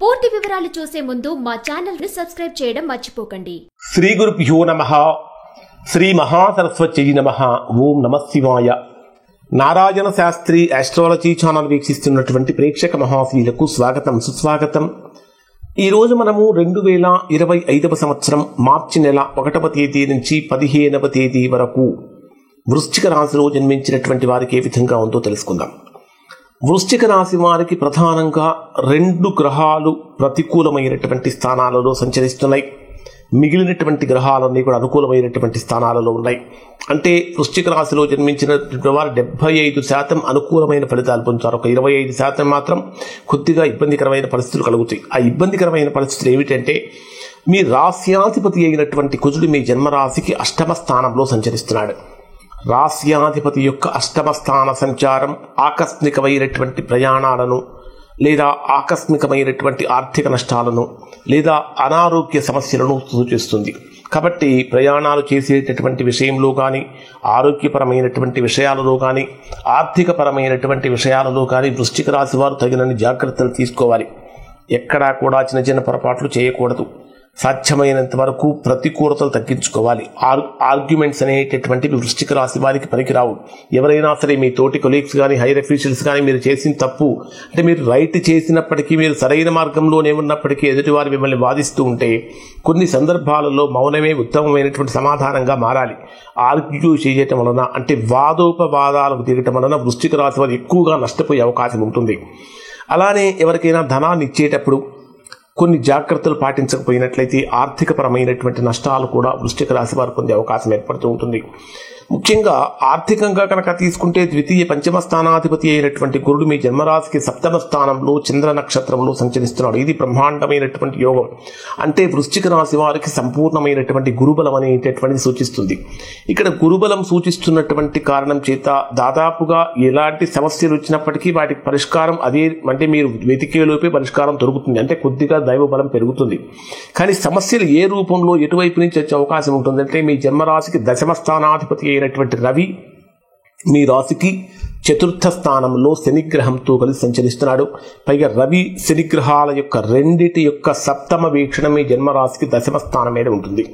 పూర్తి వివరాలు చూసే ముందు మా ఛానల్ ని సబ్స్క్రైబ్ చేయడం మర్చిపోకండి. శ్రీ గురుభ్యో నమః. శ్రీ మహాసరస్వత్యై నమః. ఓం నమః శివాయ. నారాయణ శాస్త్రి ఆస్ట్రాలజీ ఛానల్ వీక్షిస్తున్నటువంటి ప్రేక్షక మహాశీలకు స్వాగతం, సుస్వాగతం. ఈరోజు మనము 2025 సంవత్సరం మార్చి నెల 1వ తేదీ నుంచి 15వ తేదీ వరకు వృశ్చిక రాశిలో జన్మించినటువంటి వారికి ఏ విధంగా ఉందో తెలుసుకుందాం. వృశ్చిక రాశి వారికి ప్రధానంగా 2 గ్రహాలు ప్రతికూలమైనటువంటి స్థానాలలో సంచరిస్తున్నాయి. మిగిలినటువంటి గ్రహాలన్నీ కూడా అనుకూలమైనటువంటి స్థానాలలో ఉన్నాయి. అంటే వృశ్చిక రాశిలో జన్మించినటువంటి వారు 75% అనుకూలమైన ఫలితాలు పొందుతారు. ఒక 25% మాత్రం కొద్దిగా ఇబ్బందికరమైన పరిస్థితులు కలుగుతాయి. ఆ ఇబ్బందికరమైన పరిస్థితులు ఏమిటంటే, మీ రాశ్యాధిపతి అయినటువంటి కుజుడు మీ జన్మరాశికి 8వ స్థానంలో సంచరిస్తున్నాడు. రాశ్యాధిపతి యొక్క 8వ స్థాన సంచారం ఆకస్మికమైనటువంటి ప్రయాణాలను, లేదా ఆకస్మికమైనటువంటి ఆర్థిక నష్టాలను, లేదా అనారోగ్య సమస్యలను సూచిస్తుంది. కాబట్టి ప్రయాణాలు చేసేటటువంటి విషయంలో కానీ, ఆరోగ్యపరమైనటువంటి విషయాలలో కానీ, ఆర్థికపరమైనటువంటి విషయాలలో కానీ వృశ్చిక రాశి వారు తగినన్ని జాగ్రత్తలు తీసుకోవాలి. ఎక్కడా కూడా చిన్న చిన్న పొరపాట్లు చేయకూడదు. సాధ్యమైనంత వరకు ప్రతికూలతలు తగ్గించుకోవాలి. ఆర్గ్యుమెంట్స్ అనేటటువంటివి వృశ్చిక రాశి వారికి పనికిరావు. ఎవరైనా సరే, మీ తోటి కొలీగ్స్ కానీ, హైర్ అఫీషియల్స్ కానీ, మీరు చేసిన తప్పు అంటే మీరు రైట్ చేసినప్పటికీ, మీరు సరైన మార్గంలోనే ఉన్నప్పటికీ ఎదుటివారు మిమ్మల్ని వాదిస్తూ ఉంటే కొన్ని సందర్భాలలో మౌనమే ఉత్తమమైనటువంటి సమాధానంగా మారాలి. ఆర్గ్యూ చేయటం వలన, అంటే వాదోపవాదాలకు దిగటం వలన వృశ్చిక రాశి వారు ఎక్కువగా నష్టపోయే అవకాశం ఉంటుంది. అలానే ఎవరికైనా ధనాన్ని ఇచ్చేటప్పుడు కొన్ని జాగ్రత్తలు పాటించకపోయినట్లయితే ఆర్థికపరమైనటువంటి నష్టాలు కూడా వృశ్చిక రాశి వారు పొందే అవకాశం ఏర్పడుతూ ఉంటుంది. ముఖ్యంగా ఆర్థికంగా కనుక తీసుకుంటే, ద్వితీయ పంచమ స్థానాధిపతి అయినటువంటి గురుడు మీ జన్మరాశికి 7వ స్థానంలో చంద్ర నక్షత్రంలో సంచరిస్తున్నాడు. ఇది బ్రహ్మాండమైనటువంటి యోగం. అంటే వృశ్చిక రాశి వారికి సంపూర్ణమైనటువంటి గురుబలం అనేటటువంటిది సూచిస్తుంది. ఇక్కడ గురుబలం సూచిస్తున్నటువంటి కారణం చేత దాదాపుగా ఎలాంటి సమస్యలు వచ్చినప్పటికీ వాటికి పరిష్కారం అదే, అంటే మీరు వెతికేలోపే పరిష్కారం దొరుకుతుంది. అంటే కొద్దిగా దైవ బలం పెరుగుతుంది. కానీ సమస్యలు ఏ రూపంలో, ఎటువైపు నుంచి వచ్చే అవకాశం ఉంటుంది అంటే, మీ జన్మరాశికి 10వ స్థానాధిపతి అయినటువంటి రవి మీ రాశికి 4థ స్థానంలో శనిగ్రహంతో కలిసి సంచరిస్తున్నాడు. పైగా రవి శనిగ్రహాల యొక్క రెండిటి యొక్క 7వ వీక్షణ మీ జన్మరాశికి 10వ స్థానం మీద ఉంటుంది.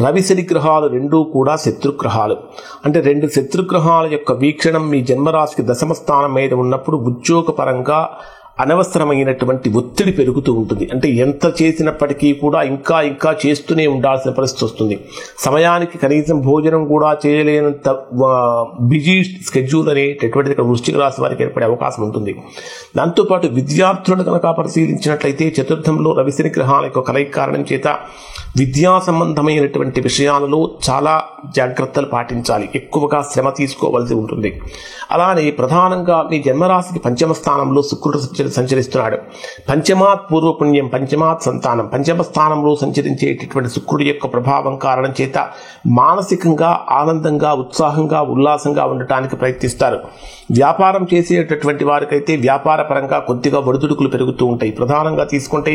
రవి శనిగ్రహాలు రెండూ కూడా శత్రుగ్రహాలు. అంటే 2 శత్రుగ్రహాల యొక్క వీక్షణం మీ జన్మరాశికి 10వ స్థానం మీద ఉన్నప్పుడు ఉద్యోగపరంగా అనవసరమైనటువంటి ఒత్తిడి పెరుగుతూ ఉంటుంది. అంటే ఎంత చేసినప్పటికీ కూడా ఇంకా ఇంకా చేస్తూనే ఉండాల్సిన పరిస్థితి వస్తుంది. సమయానికి కనీసం భోజనం కూడా చేయలేనంత బిజీ స్కెడ్యూల్ అనేటటువంటిది ఇక్కడ వృశ్చిక రాశి వారికి ఏర్పడే అవకాశం ఉంటుంది. దాంతోపాటు విద్యార్థులను కనుక పరిశీలించినట్లయితే 4థంలో రవిశని గ్రహాల యొక్క కలయిక కారణం చేత విద్యా సంబంధమైనటువంటి విషయాలలో చాలా జాగ్రత్తలు పాటించాలి. ఎక్కువగా శ్రమ తీసుకోవాల్సి ఉంటుంది. అలానే ప్రధానంగా మీ జన్మరాశికి 5వ స్థానంలో శుక్రుడు సంచరిస్తున్నాడు. పంచమాత్ పూర్వపుణ్యం, పంచమాత్ సంతానం. 5వ స్థానంలో సంచరించేటటువంటి శుక్రుడి యొక్క ప్రభావం కారణం చేత మానసికంగా ఆనందంగా, ఉత్సాహంగా, ఉల్లాసంగా ఉండటానికి ప్రయత్నిస్తారు. వ్యాపారం చేసేటటువంటి వారికైతే వ్యాపార పరంగా కొద్దిగా ఒడిదుడుకులు పెరుగుతూ ఉంటాయి. ప్రధానంగా తీసుకుంటే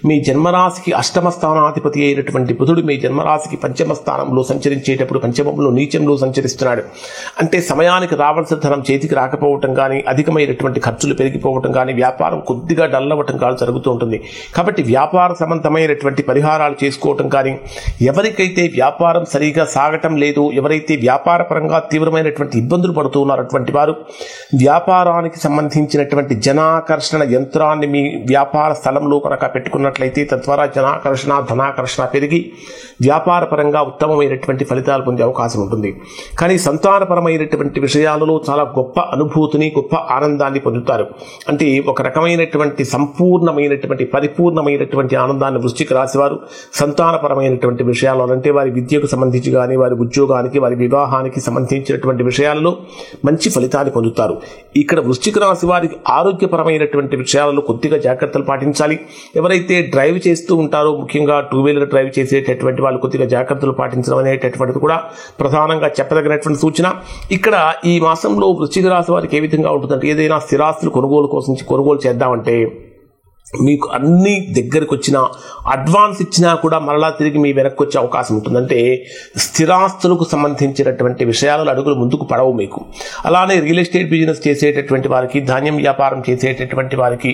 మీ జన్మరాశికి 8వ స్థానాధిపతి అయినటువంటి బుధుడు మీ జన్మరాశికి 5వ స్థానంలో సంచరించేటప్పుడు పంచమంలో నీచంలో సంచరిస్తున్నాడు. అంటే సమయానికి రావాల్సిన ధనం చేతికి రాకపోవటం కానీ, అధికమైనటువంటి ఖర్చులు పెరిగిపోవటం కానీ, వ్యాపారం కొద్దిగా డల్ అవ్వటం కానీ జరుగుతూ ఉంటుంది. కాబట్టి వ్యాపార సంబంధమైనటువంటి పరిహారాలు చేసుకోవటం కానీ, ఎవరికైతే వ్యాపారం సరిగా సాగటం లేదు, ఎవరైతే వ్యాపార పరంగా తీవ్రమైనటువంటి ఇబ్బందులు పడుతూ ఉన్నారు, అటువంటి వారు వ్యాపారానికి సంబంధించినటువంటి జనాకర్షణ యంత్రాన్ని మీ వ్యాపార స్థలంలో కనుక పెట్టుకున్నట్లయితే తద్వారా జనాకర్షణ, ధనాకర్షణ పెరిగి వ్యాపార పరంగా ఉత్తమమైనటువంటి ఫలితాలు పొందే అవకాశం ఉంటుంది. కానీ సంతానపరమైనటువంటి విషయాలలో చాలా గొప్ప అనుభూతిని, గొప్ప ఆనందాన్ని పొందుతారు. అంటే ఒక రకమైనటువంటి సంపూర్ణమైనటువంటి, పరిపూర్ణమైనటువంటి ఆనందాన్ని వృశ్చిక రాశి వారు సంతానపరమైనటువంటి విషయాలలో, అంటే వారి విద్యకు సంబంధించి కానీ, వారి ఉద్యోగానికి, వారి వివాహానికి సంబంధించినటువంటి విషయాలలో మంచి ఫలితాన్ని పొందుతారు. ఇక్కడ వృశ్చిక రాశి వారికి ఆరోగ్యపరమైనటువంటి విషయాలలో కొద్దిగా జాగ్రత్తలు పాటించాలి. ఎవరైతే డ్రైవ్ చేస్తూ ఉంటారో, ముఖ్యంగా 2 వీలర్ డ్రైవ్ చేసేటటువంటి వాళ్ళు కొద్దిగా జాగ్రత్తలు పాటించడం అనేటటువంటిది కూడా ప్రధానంగా చెప్పదగినటువంటి సూచన. ఇక్కడ ఈ మాసంలో వృశ్చిక రాశి వారికి ఏ విధంగా ఉంటుందంటే, ఏదైనా స్థిరాస్తులు కొనుగోలు చేద్దామంటే మీకు అన్ని దగ్గరకు వచ్చినా అడ్వాన్స్ ఇచ్చినా కూడా మరలా తిరిగి మీ వెనక్కి వచ్చే అవకాశం ఉంటుందంటే స్థిరాస్తులకు సంబంధించినటువంటి విషయాలలో అడుగులు ముందుకు పడవు మీకు. అలానే రియల్ ఎస్టేట్ బిజినెస్ చేసేటటువంటి వారికి, ధాన్యం వ్యాపారం చేసేటటువంటి వారికి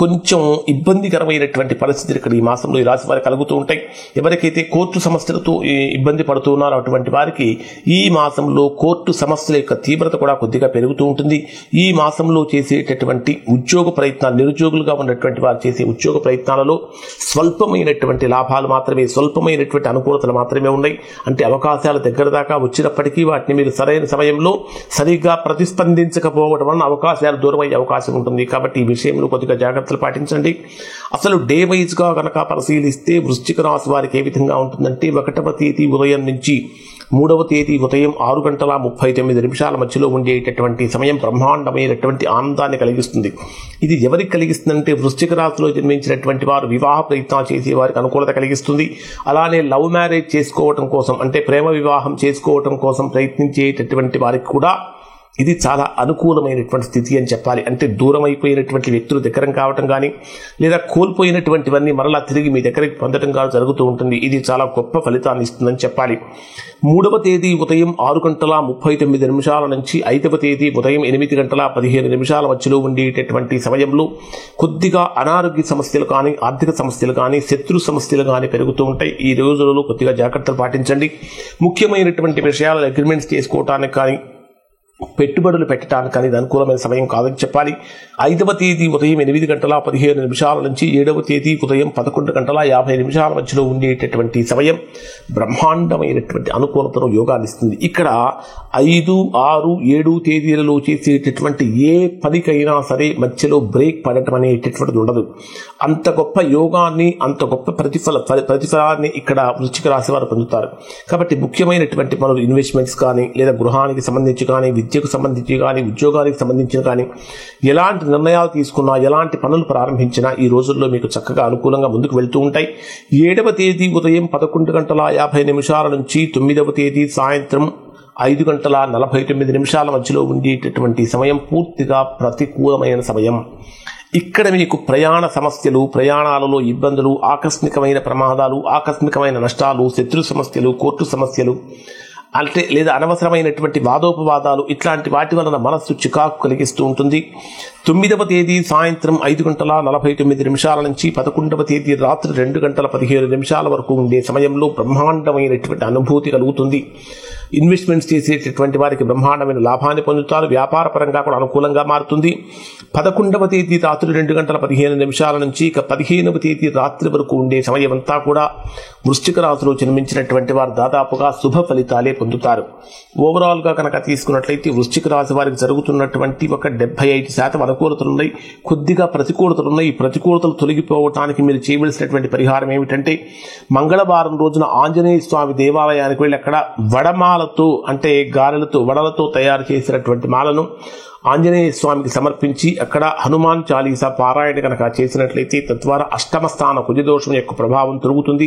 కొంచెం ఇబ్బందికరమైనటువంటి పరిస్థితులు ఇక్కడ ఈ మాసంలో ఈ రాశి వారికి కలుగుతూ ఉంటాయి. ఎవరికైతే కోర్టు సమస్యలతో ఇబ్బంది పడుతూ ఉన్నారో అటువంటి వారికి ఈ మాసంలో కోర్టు సమస్యల యొక్క తీవ్రత కూడా కొద్దిగా పెరుగుతూ ఉంటుంది. ఈ మాసంలో చేసేటటువంటి ఉద్యోగ ప్రయత్నాలు, నిరుద్యోగులుగా ఉన్నటువంటి వారు చేసే ఉద్యోగ ప్రయత్నాలలో స్వల్పమైనటువంటి లాభాలు మాత్రమే, స్వల్పమైనటువంటి అనుకూలతలు మాత్రమే ఉన్నాయి. అంటే అవకాశాల దగ్గర దాకా వచ్చినప్పటికీ వాటిని మీరు సరైన సమయంలో సరిగ్గా ప్రతిస్పందించకపోవడం వలన అవకాశాలు దూరం అయ్యే అవకాశం ఉంటుంది. కాబట్టి ఈ విషయంలో కొద్దిగా జాగ్రత్తలు పాటించండి. అసలు డే వైజ్గా కనుక పరిశీలిస్తే వృశ్చిక రాశి వారికి ఏ విధంగా ఉంటుందంటే 1వ తేదీ ఉదయం నుంచి 3వ తేదీ ఉదయం 6:39 మధ్యలో ఉండేటటువంటి సమయం బ్రహ్మాండమైనటువంటి ఆనందాన్ని కలిగిస్తుంది. ఇది ఎవరికి కలిగిస్తుందంటే వృశ్చిక రాశిలో జన్మించినటువంటి వారు వివాహ ప్రయత్నాలు చేసే వారికి అనుకూలత కలిగిస్తుంది. అలానే లవ్ మ్యారేజ్ చేసుకోవటం కోసం, అంటే ప్రేమ వివాహం చేసుకోవటం కోసం ప్రయత్నించేటటువంటి వారికి కూడా ఇది చాలా అనుకూలమైనటువంటి స్థితి అని చెప్పాలి. అంటే దూరం అయిపోయినటువంటి వ్యక్తులు దగ్గర కావటం కానీ, లేదా కోల్పోయినటువంటివన్నీ మరలా తిరిగి మీ దగ్గరికి పొందడం కానీ జరుగుతూ ఉంటుంది. ఇది చాలా గొప్ప ఫలితాన్ని ఇస్తుందని చెప్పాలి. 3వ తేదీ ఉదయం 6:39 నుంచి 5వ తేదీ ఉదయం 8:15 మధ్యలో ఉండేటటువంటి సమయంలో కొద్దిగా అనారోగ్య సమస్యలు కానీ, ఆర్థిక సమస్యలు కానీ, శత్రు సమస్యలు కానీ పెరుగుతూ ఉంటాయి. ఈ రోజులలో కొద్దిగా జాగ్రత్తలు పాటించండి. ముఖ్యమైనటువంటి విషయాలు అగ్రిమెంట్స్ చేసుకోవటానికి కానీ, పెట్టుబడులు పెట్టడానికి అనేది అనుకూలమైన సమయం కాదని చెప్పాలి. 5వ తేదీ ఉదయం 8:15 నుంచి 7వ తేదీ ఉదయం 11:50 మధ్యలో ఉండేటటువంటి సమయం బ్రహ్మాండమైనటువంటి అనుకూలతను యోగాన్ని ఇస్తుంది. ఇక్కడ 5, 6, 7 తేదీలలో చేసేటటువంటి ఏ పనికైనా సరే మధ్యలో బ్రేక్ పడటం అనేటటువంటిది ఉండదు. అంత గొప్ప యోగాన్ని, అంత గొప్ప ప్రతిఫలాన్ని ఇక్కడ వృశ్చిక రాశి వారు పొందుతారు. కాబట్టి ముఖ్యమైనటువంటి పనులు, ఇన్వెస్ట్మెంట్స్ కానీ, లేదా గృహానికి సంబంధించి కానీ, విద్యకు సంబంధించి కానీ, ఉద్యోగానికి సంబంధించి కానీ ఎలాంటి నిర్ణయాలు తీసుకున్నా, ఎలాంటి పనులు ప్రారంభించినా ఈ రోజుల్లో మీకు చక్కగా అనుకూలంగా ముందుకు వెళ్తూ ఉంటాయి. 7వ తేదీ ఉదయం 11:50 నుంచి 9వ తేదీ సాయంత్రం 5:49 మధ్యలో ఉండేటటువంటి సమయం పూర్తిగా ప్రతికూలమైన సమయం. ఇక్కడ మీకు ప్రయాణ సమస్యలు, ప్రయాణాలలో ఇబ్బందులు, ఆకస్మికమైన ప్రమాదాలు, ఆకస్మికమైన నష్టాలు, శత్రు సమస్యలు, కోర్టు సమస్యలు, అంటే లేదా అనవసరమైనటువంటి వాదోపవాదాలు, ఇట్లాంటి వాటి వలన మనస్సు చికాకు కలిగిస్తూ ఉంటుంది. 9వ తేదీ సాయంత్రం 5:49 నుంచి 11వ తేదీ రాత్రి 2:17 వరకు ఉండే సమయంలో బ్రహ్మాండమైనటువంటి అనుభూతి కలుగుతుంది. ఇన్వెస్ట్మెంట్స్ చేసేటటువంటి వారికి బ్రహ్మాండమైన లాభాన్ని పొందుతారు. వ్యాపార పరంగా కూడా అనుకూలంగా మారుతుంది. 11వ తేదీ రాత్రి 2:15 నుంచి ఇక 15వ తేదీ రాత్రి వరకు ఉండే సమయం అంతా కూడా వృశ్చిక రాశిలో జన్మించినటువంటి వారు దాదాపుగా శుభ ఫలితాలే పొందుతారు. ఓవరాల్ గా కనుక తీసుకున్నట్లయితే వృశ్చిక రాశి వారికి జరుగుతున్నటువంటి ఒక 75% అనుకూలతలున్నాయి, కొద్దిగా ప్రతికూలతలున్నాయి. ఈ ప్రతికూలతలు తొలగిపోవటానికి మీరు చేయవలసినటువంటి పరిహారం ఏమిటంటే మంగళవారం రోజున ఆంజనేయ స్వామి దేవాలయానికి వెళ్ళి అక్కడ వడమాలతో, అంటే గారెలతో, వడలతో తయారు చేసినటువంటి మాలను ఆంజనేయ స్వామికి సమర్పించి అక్కడ హనుమాన్ చాలీసా పారాయణ కనుక చేసినట్లయితే తద్వారా అష్టమ స్థాన కుజదోషం యొక్క ప్రభావం తొలగుతుంది,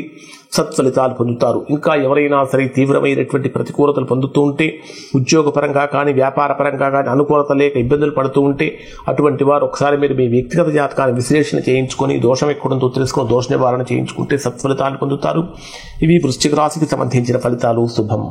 సత్ఫలితాలు పొందుతారు. ఇంకా ఎవరైనా సరే తీవ్రమైనటువంటి ప్రతికూలతలు పొందుతూ ఉంటే, ఉద్యోగపరంగా కానీ, వ్యాపార పరంగా కానీ అనుకూలత లేక ఇబ్బందులు పడుతూ ఉంటే అటువంటి వారు ఒకసారి మీరు మీ వ్యక్తిగత జాతకాన్ని విశ్లేషణ చేయించుకొని దోషం ఎక్కడంతో తెలుసుకొని దోష నివారణ చేయించుకుంటే సత్ఫలితాలు పొందుతారు. ఇవి వృశ్చిక రాశికి సంబంధించిన ఫలితాలు. శుభం.